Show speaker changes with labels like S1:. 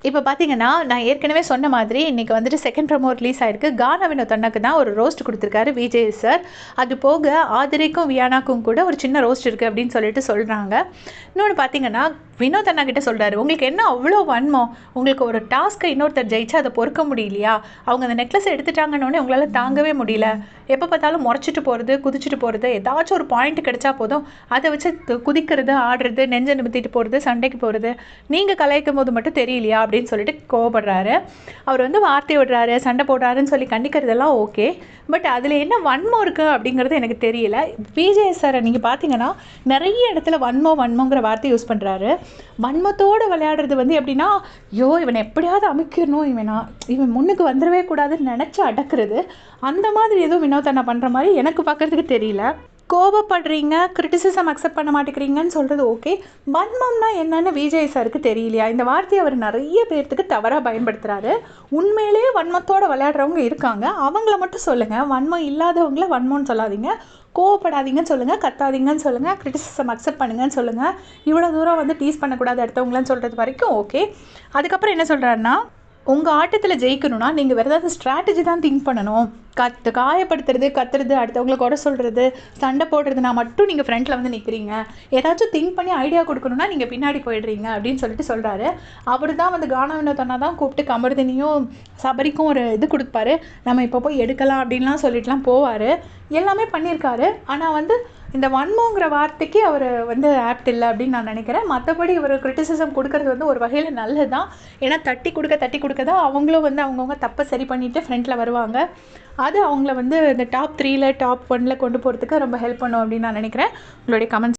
S1: இப்போ பார்த்தீங்கன்னா, நான் ஏற்கனவே சொன்ன மாதிரி இன்னைக்கு வந்துட்டு செகண்ட் ப்ரோமோ ரிலீஸ் ஆயிருக்கு. கானா வினோத் அண்ணாக்கு தான் ஒரு ரோஸ்ட் குடுத்துருக்காரு விஜய் சார். அது போக ஆதிரைக்கும், வியானாக்கும் கூட ஒரு சின்ன ரோஸ்ட் இருக்கு அப்படின்னு சொல்லிட்டு சொல்றாங்க. இன்னொன்னு பார்த்தீங்கன்னா, வினோத் அண்ணா கிட்ட சொல்றாரு, "உங்களுக்கு என்ன அவ்ளோ வன்மம்? உங்களுக்கு ஒரு டாஸ்க்க இன்னொருத்தர் ஜெயிச்சா அத பொறுக்க முடியலையா? அவங்க அந்த நெக்லஸ எடுத்துட்டாங்கன்னோனே உங்களால தாங்கவே முடியல. எப்ப பார்த்தாலும் மொறச்சிட்டு போறது, குதிச்சுட்டு போறது, ஏதாச்சும் ஒரு பாயிண்ட் கிடைச்சா போதும், அத வச்சு குதிக்கிறது, ஆடுறது, நெஞ்ச நிமித்திட்டு போறது, சண்டைக்கு போறது. நீங்க கலாய்க்கும்போது மட்டும் தெரியலையா?" அப்படின்னு சொல்லிட்டு கோவப்படுறாரு. அவர் வந்து வார்த்தை விடுறாரு, சண்டை போடுறாருன்னு சொல்லி கண்டிக்கிறதெல்லாம் ஓகே. பட் அதில என்ன வன்மம் இருக்கு அப்படிங்கிறது எனக்கு தெரியல. விஜய் சார நீங்க பார்த்தீங்கன்னா, நெறைய இடத்துல வன்மம்ங்கிற வார்த்தைய யூஸ் பண்றாரு. வன்மத்தோட விளையாடுறது வந்து எப்படின்னா, ஐயோ! இவன எப்படியாவது அமுக்கிரணும், இவன் முன்னுக்கு வந்துரவே கூடாதுன்னு நெனச்சு அடக்குறது. அந்த மாதிரி எதுவும் வினோத் அண்ணா பண்ற மாரி எனக்கு பார்க்கறதுக்கு தெரியல. கோபப்படுறீங்க, கிரிட்டிசிசம் அக்செப்ட் பண்ண மாட்டேங்கிறீங்கன்னு சொல்றது ஓகே. வன்மம்னா என்னன்னு விஜய் சாருக்கு தெரியலையா? இந்த வார்த்தைய அவர் நெறைய பேர்த்துக்கு தவறா பயன்படுத்துறாரு. உண்மையிலேயே வன்மத்தோட விளையாடுறவங்க இருக்காங்க. அவங்கள மட்டும் சொல்லுங்க. வன்மம் இல்லாதவங்கள வன்மம்னு சொல்லாதீங்க. கோவப்படாதீங்கன்னு சொல்லுங்க, கத்தாதீங்கன்னு சொல்லுங்க, கிரிட்டிசிசம் அக்செப்ட் பண்ணுங்கன்னு சொல்லுங்க. இவ்வளோ தூரம் வந்து டீஸ் பண்ணக்கூடாது அடுத்தவங்களன்னு சொல்றது வரைக்கும் ஓகே. அதுக்கப்புறம் என்ன சொல்றாருன்னா, உங்க ஆட்டத்துல ஜெயிக்கணும்னா, நீங்க வேற ஏதாவது ஸ்ட்ராட்டஜி தான் திங்க் பண்ணணும். காயப்படுத்துறது, கத்துறது, அடுத்தவங்கள குறை சொல்றது, சண்டை போடுறதுனா மட்டும் நீங்க ஃப்ரண்ட்ல வந்து நிக்கிறீங்க. ஏதாச்சும் திங்க் பண்ணி ஐடியா குடுக்கணும்னா, நீங்க பின்னாடி போயிடுறீங்க அப்படின்னு சொல்லிட்டு சொல்றாரு. அவரு தான் வந்து கானா வினோத் அண்ணா தான் கூப்பிட்டு கமருதினியும், சபரிக்கும் ஒரு இது குடுப்பாரு. நம்ம இப்போ போய் எடுக்கலாம் அப்படின்லாம் சொல்லிட்டுலாம் போவாரு. எல்லாமே பண்ணியிருக்காரு. ஆனா வந்து இந்த வன்மங்கிற வார்த்தைக்கு அவர் வந்து ஆப்ட் இல்ல அப்படின்னு நான் நினைக்கிறேன். மற்றபடி இவர் கிரிட்டிசிசம் கொடுக்கறது வந்து ஒரு வகையில் நல்லது தான். ஏன்னா தட்டி கொடுக்க தான் அவங்களும் வந்து அவங்கவுங்க தப்பை சரி பண்ணிட்டு ஃப்ரண்ட்டில் வருவாங்க. அது அவங்கள வந்து இந்த டாப் 3ல டாப் 1ல கொண்டு போகிறதுக்கு ரொம்ப ஹெல்ப் பண்ணும் அப்படின்னு நான் நினைக்கிறேன். உங்களுடைய கமெண்ட்ஸ்